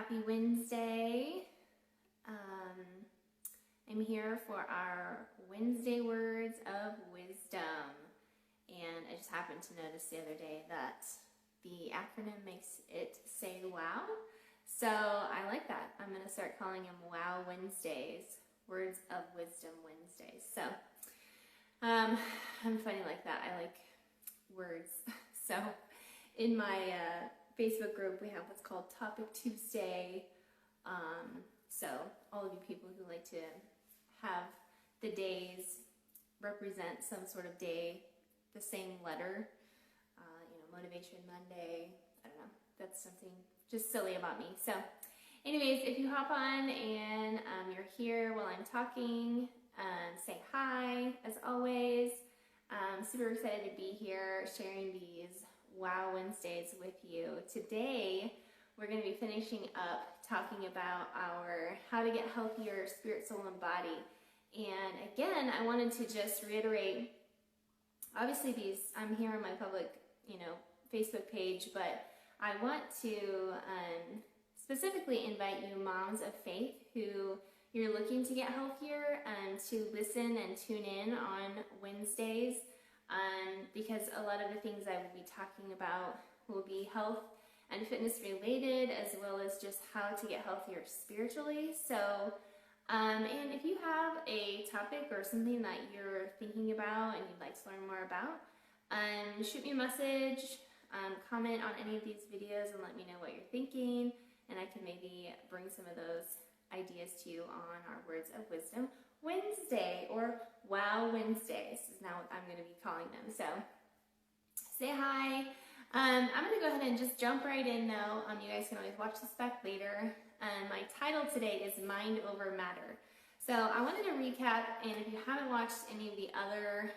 Happy Wednesday. I'm here for our Wednesday words of wisdom. And I just happened to notice the other day that the acronym makes it say wow. So I like that. I'm going to start calling them Wow Wednesdays, Words of Wisdom Wednesdays. So I'm funny like that. I like words. So in my Facebook group, we have what's called Topic Tuesday. So all of you people who like to have the days represent some sort of day, the same letter, Motivation Monday, I don't know, that's something just silly about me. So anyways, if you hop on and you're here while I'm talking, say hi, as always. Super excited to be here sharing these Wow Wednesdays with you. Today, we're going to be finishing up talking about our how to get healthier spirit, soul, and body. And again, I wanted to just reiterate, obviously these, I'm here on my public, Facebook page, but I want to specifically invite you moms of faith who you're looking to get healthier to listen and tune in on Wednesdays because a lot of the things I will be talking about will be health and fitness related, as well as just how to get healthier spiritually. So, and if you have a topic or something that you're thinking about and you'd like to learn more about, shoot me a message, comment on any of these videos and let me know what you're thinking, and I can maybe bring some of those ideas to you on our Words of Wisdom Wednesday, or Wow Wednesdays is now what I'm going to be calling them. So say hi. I'm going to go ahead and just jump right in though. You guys can always watch this back later. My title today is Mind Over Matter. So I wanted to recap, and if you haven't watched any of the other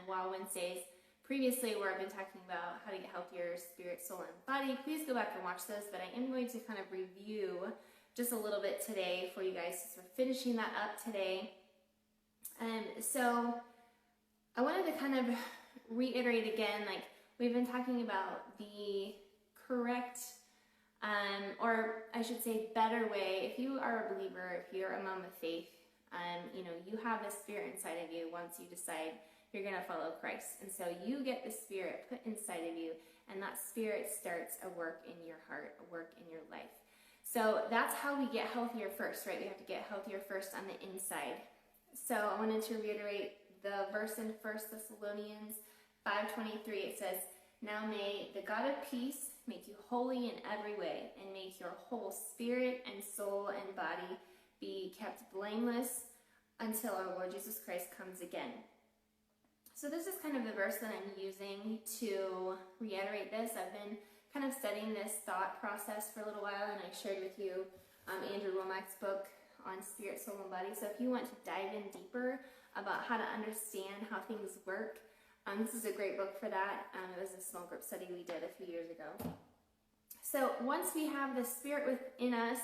Wow Wednesdays previously where I've been talking about how to get healthier spirit, soul, and body, please go back and watch those. But I am going to kind of review just a little bit today for you guys. So we're finishing that up today. So I wanted to kind of reiterate again, like we've been talking about the correct, or I should say better way. If you are a believer, if you're a mom of faith, you have the Spirit inside of you once you decide you're going to follow Christ. And so you get the Spirit put inside of you, and that Spirit starts a work in your heart, a work in your life. So that's how we get healthier first, right? We have to get healthier first on the inside. So I wanted to reiterate the verse in 1 Thessalonians 5:23. It says, "Now may the God of peace make you holy in every way, and make your whole spirit and soul and body be kept blameless until our Lord Jesus Christ comes again." So this is kind of the verse that I'm using to reiterate this. I've been kind of studying this thought process for a little while, and I shared with you Andrew Wommack's book on spirit, soul, and body. So if you want to dive in deeper about how to understand how things work, this is a great book for that. It was a small group study we did a few years ago. So once we have the Spirit within us,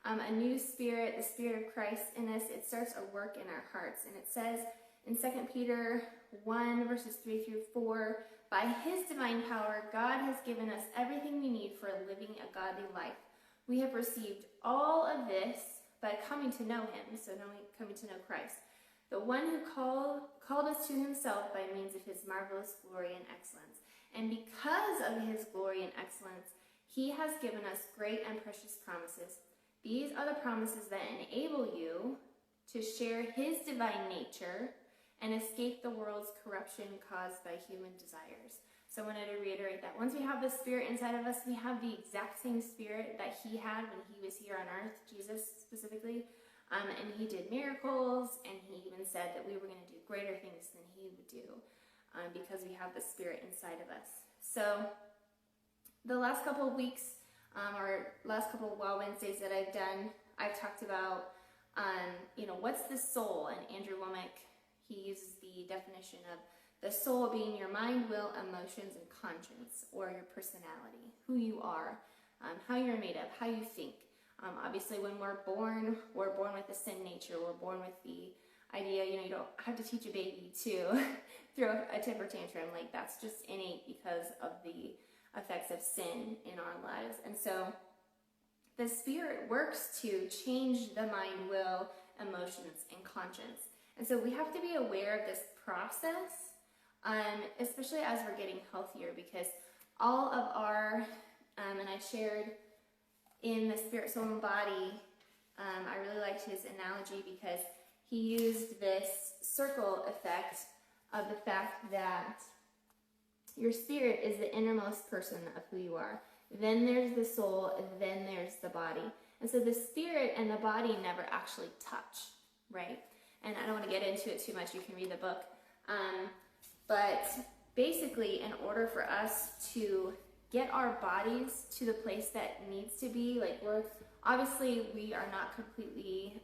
a new spirit, the Spirit of Christ in us, it starts a work in our hearts. And it says in 2 Peter 1, verses 3 through 4, "By His divine power, God has given us everything we need for living a godly life. We have received all of this by coming to know Him," so coming to know Christ, "the one who called us to Himself by means of His marvelous glory and excellence. And because of His glory and excellence, He has given us great and precious promises. These are the promises that enable you to share His divine nature and escape the world's corruption caused by human desires." So I wanted to reiterate that once we have the Spirit inside of us, we have the exact same Spirit that He had when He was here on earth, Jesus specifically. And He did miracles, and He even said that we were going to do greater things than He would do because we have the Spirit inside of us. So the last couple of weeks, or last couple of Wow Wednesdays that I've done, I've talked about, what's the soul? And Andrew Wommack, he uses the definition of the soul being your mind, will, emotions, and conscience, or your personality, who you are, how you're made of, how you think. Obviously, when we're born with a sin nature. We're born with the idea, you don't have to teach a baby to throw a temper tantrum. Like, that's just innate because of the effects of sin in our lives. And so the Spirit works to change the mind, will, emotions, and conscience. And so we have to be aware of this process, especially as we're getting healthier, because all of our, and I shared in the Spirit, Soul, and Body, I really liked his analogy because he used this circle effect of the fact that your spirit is the innermost person of who you are. Then there's the soul, and then there's the body. And so the spirit and the body never actually touch, right? And I don't want to get into it too much. You can read the book. But basically, in order for us to get our bodies to the place that needs to be, like obviously we are not completely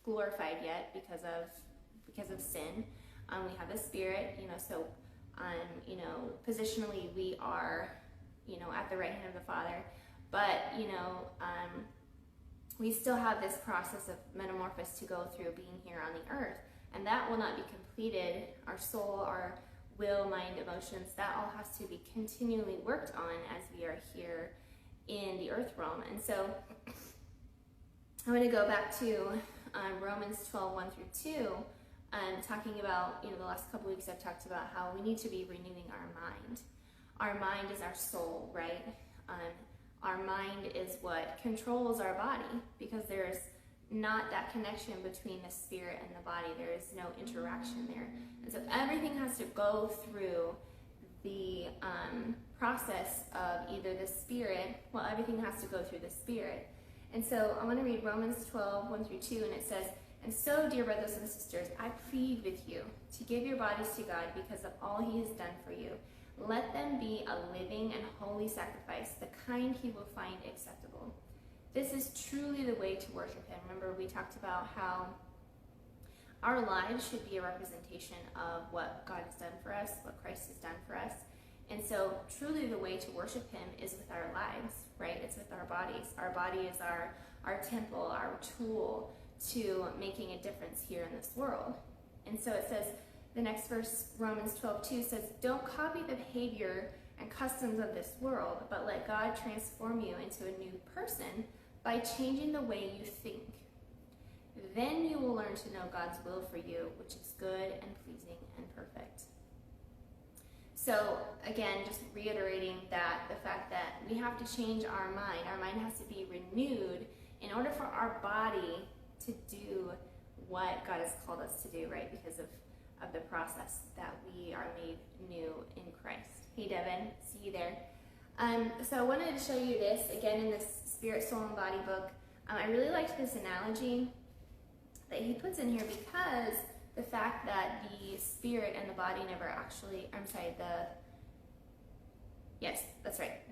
glorified yet because of sin. We have the Spirit, so positionally we are, at the right hand of the Father, but we still have this process of metamorphosis to go through being here on the earth, and that will not be completed. Our soul, our will, mind, emotions, that all has to be continually worked on as we are here in the earth realm. And so I want to go back to Romans 12, 1 through 2, talking about, the last couple weeks I've talked about how we need to be renewing our mind. Our mind is our soul, right? Our mind is what controls our body, because there's not that connection between the spirit and the body. There is no interaction there. And so everything has to go through the process of either the spirit, everything has to go through the spirit. And so I want to read Romans 12, 1 through 2, and it says, "And so, dear brothers and sisters, I plead with you to give your bodies to God because of all he has done for you. Let them be a living and holy sacrifice, the kind he will find acceptable. This is truly the way to worship him." Remember, we talked about how our lives should be a representation of what God has done for us, what Christ has done for us. And so truly the way to worship him is with our lives, right? It's with our bodies. Our body is our temple, our tool to making a difference here in this world. And so it says, the next verse, Romans 12:2 says, "Don't copy the behavior and customs of this world, but let God transform you into a new person by changing the way you think. Then you will learn to know God's will for you, which is good and pleasing and perfect." So again, just reiterating that the fact that we have to change our mind. Our mind has to be renewed in order for our body to do what God has called us to do, right? Because of the process that we are made new in Christ. Hey, Devin, see you there. So I wanted to show you this again in this Spirit, Soul, and Body book. I really liked this analogy that he puts in here, because the fact that the spirit and the body never actually,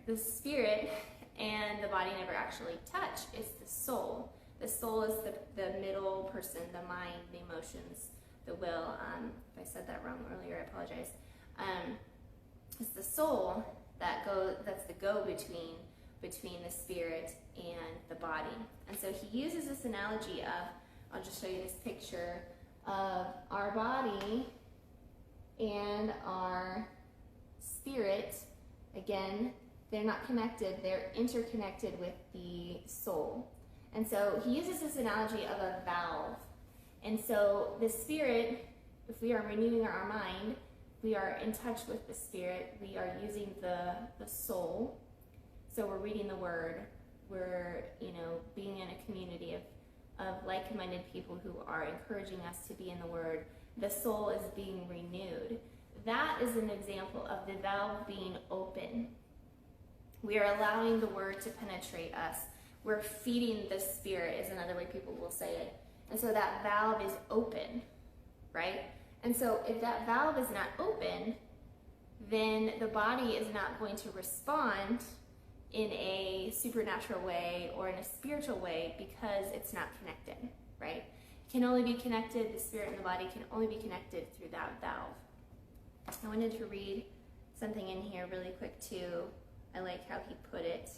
the spirit and the body never actually touch. It's the soul. The soul is the middle person, the mind, the emotions, the will. If I said that wrong earlier, I apologize. It's the soul that's the go-between between the spirit and the body. And so he uses this analogy of, I'll just show you this picture of our body and our spirit. Again, they're not connected, they're interconnected with the soul. And so he uses this analogy of a valve. And so the spirit, if we are renewing our mind, we are in touch with the spirit, we are using the soul. So we're reading the word, we're being in a community of like-minded people who are encouraging us to be in the word. The soul is being renewed. That is an example of the valve being open. We are allowing the word to penetrate us. We're feeding the spirit, is another way people will say it. And so that valve is open, right? And so if that valve is not open, then the body is not going to respond in a supernatural way or in a spiritual way, because it's not connected, right? It can only be connected, the spirit and the body can only be connected through that valve. I wanted to read something in here really quick too. I like how he put it.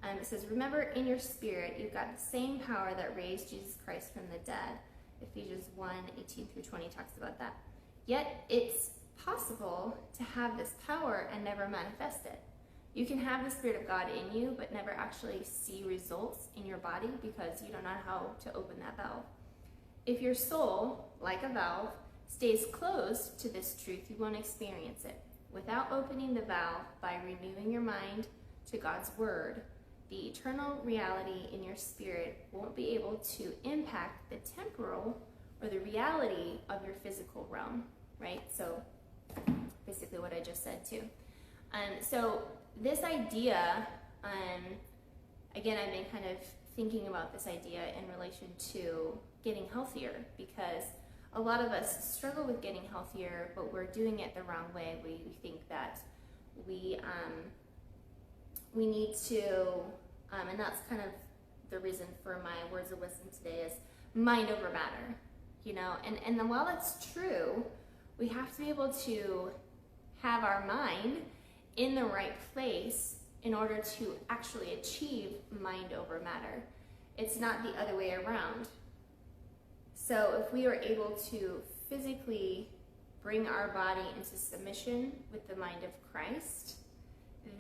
It says, "Remember in your spirit, you've got the same power that raised Jesus Christ from the dead." Ephesians 1:18-20 talks about that. "Yet it's possible to have this power and never manifest it. You can have the Spirit of God in you, but never actually see results in your body because you don't know how to open that valve. If your soul, like a valve, stays closed to this truth, you won't experience it. Without opening the valve by renewing your mind to God's word, the eternal reality in your spirit won't be able to impact the temporal or the reality of your physical realm, right? So basically what I just said too. So this idea, again, I've been kind of thinking about this idea in relation to getting healthier, because a lot of us struggle with getting healthier, but we're doing it the wrong way. We think that we need to, and that's kind of the reason for my words of wisdom today is mind over matter, you know, and while that's true, we have to be able to have our mind in the right place in order to actually achieve mind over matter. It's not the other way around. So if we are able to physically bring our body into submission with the mind of Christ,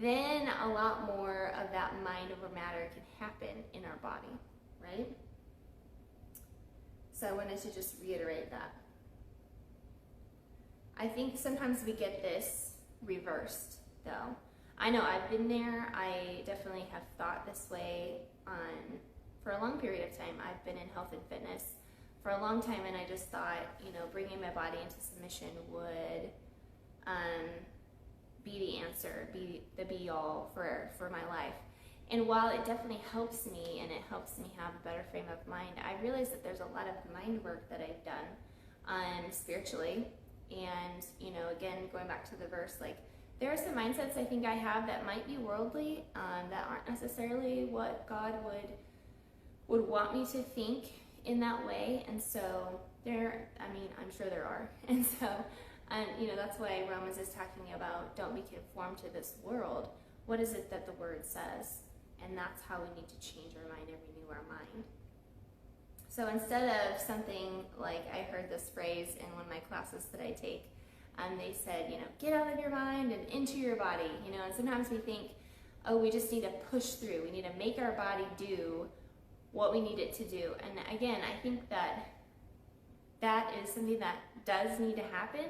then a lot more of that mind over matter can happen in our body, right? So I wanted to just reiterate that. I think sometimes we get this reversed, though. I know I've been there. I definitely have thought this way for a long period of time. I've been in health and fitness for a long time, and I just thought, you know, bringing my body into submission would be the answer, be the be-all for my life. And while it definitely helps me, and it helps me have a better frame of mind, I realize that there's a lot of mind work that I've done spiritually. And, you know, again, going back to the verse, like, there are some mindsets I think I have that might be worldly, that aren't necessarily what God would want me to think in that way. And so I'm sure there are. And so, you know, that's why Romans is talking about don't be conformed to this world. What is it that the word says? And that's how we need to change our mind and renew our mind. So instead of something like, I heard this phrase in one of my classes that I take, they said, you know, get out of your mind and into your body, you know, and sometimes we think, oh, we just need to push through. We need to make our body do what we need it to do. And again, I think that is something that does need to happen,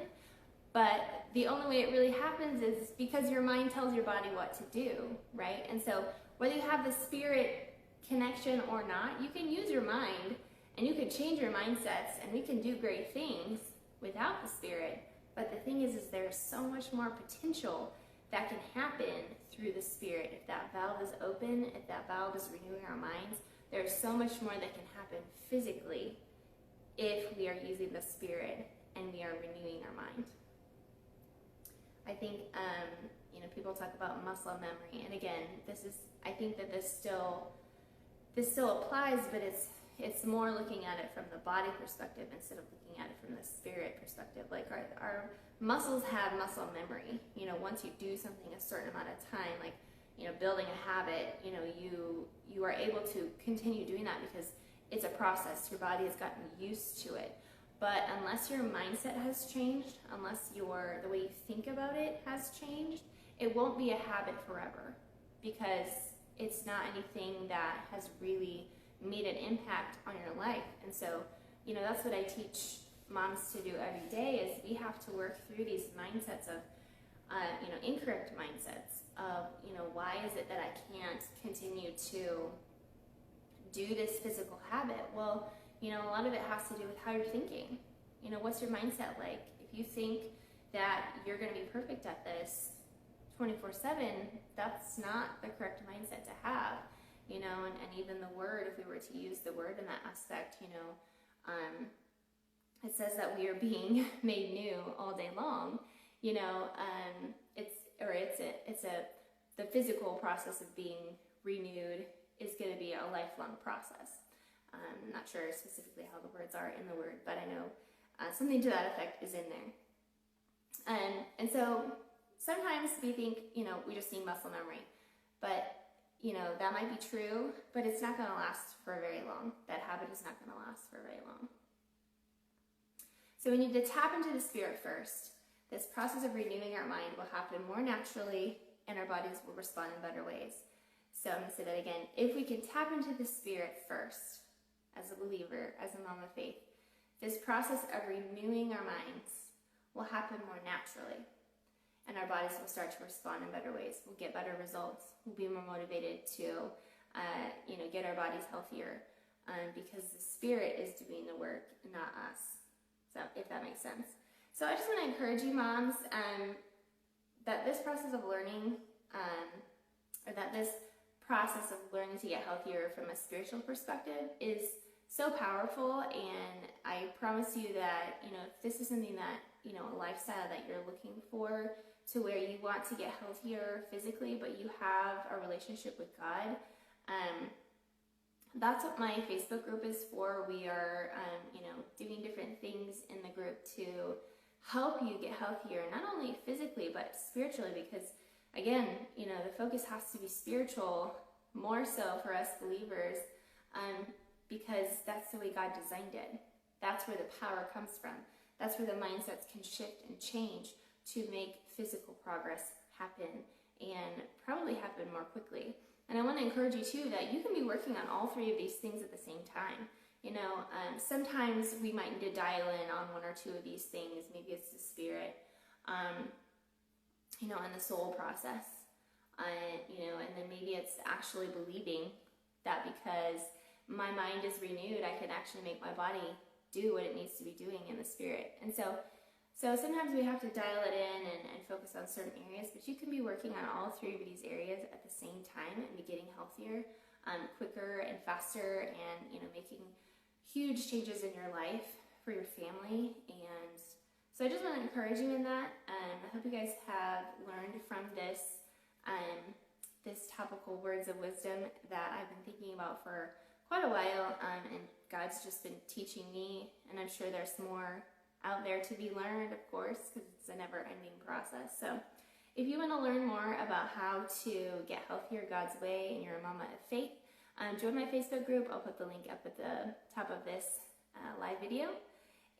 but the only way it really happens is because your mind tells your body what to do, right? And so whether you have the spirit connection or not, you can use your mind and you can change your mindsets, and we can do great things without the spirit. But the thing is there's so much more potential that can happen through the spirit. If that valve is open, if that valve is renewing our minds, there's so much more that can happen physically if we are using the spirit and we are renewing our mind. I think, you know, people talk about muscle memory, and again, I think that this still applies, but it's more looking at it from the body perspective instead of looking at it from the spirit perspective. Like our muscles have muscle memory. You know, once you do something a certain amount of time, like, you know, building a habit, you know, you are able to continue doing that because it's a process. Your body has gotten used to it. But unless your mindset has changed, unless the way you think about it has changed, it won't be a habit forever, because it's not anything that has really made an impact on your life. And so, you know, that's what I teach moms to do every day, is we have to work through these mindsets of, you know, incorrect mindsets of, you know, why is it that I can't continue to do this physical habit? Well, you know, a lot of it has to do with how you're thinking. You know, what's your mindset like? If you think that you're going to be perfect at this 24/7, that's not the correct mindset to have. You know, and even the word, if we were to use the word in that aspect, you know, it says that we are being made new all day long. You know, the physical process of being renewed is going to be a lifelong process. I'm not sure specifically how the words are in the word, but I know something to that effect is in there. And so sometimes we think, you know, we just need muscle memory, but you know, that might be true, but it's not going to last for very long. That habit is not going to last for very long. So we need to tap into the spirit first. This process of renewing our mind will happen more naturally and our bodies will respond in better ways. So I'm going to say that again. If we can tap into the Spirit first, as a believer, as a mom of faith, this process of renewing our minds will happen more naturally. And our bodies will start to respond in better ways. We'll get better results. We'll be more motivated to, get our bodies healthier because the Spirit is doing the work, not us. So if that makes sense. So I just want to encourage you moms that this process of learning, or that this process of learning to get healthier from a spiritual perspective is so powerful. And I promise you that, if this is something that, a lifestyle that you're looking for, to where you want to get healthier physically, but you have a relationship with God, that's what my Facebook group is for. We are, doing different things in the group to help you get healthier, not only physically, but spiritually, because again, the focus has to be spiritual more so for us believers, because that's the way God designed it. That's where the power comes from. That's where the mindsets can shift and change to make physical progress happen, and probably happen more quickly. And I want to encourage you too that you can be working on all three of these things at the same time. Sometimes we might need to dial in on one or two of these things. Maybe it's the Spirit, and the soul process, and then maybe it's actually believing that because my mind is renewed, I can actually make my body do what it needs to be doing in the Spirit. And so sometimes we have to dial it in and focus on certain areas, but you can be working on all three of these areas at the same time and be getting healthier, quicker and faster, and making huge changes in your life for your family. And so I just want to encourage you in that. I hope you guys have learned from this topical words of wisdom that I've been thinking about for quite a while, and God's just been teaching me, and I'm sure there's more out there to be learned, of course, because it's a never-ending process. So if you want to learn more about how to get healthier God's way and you're a mama of faith, join my Facebook group. I'll put the link up at the top of this live video.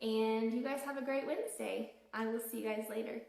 And you guys have a great Wednesday. I will see you guys later.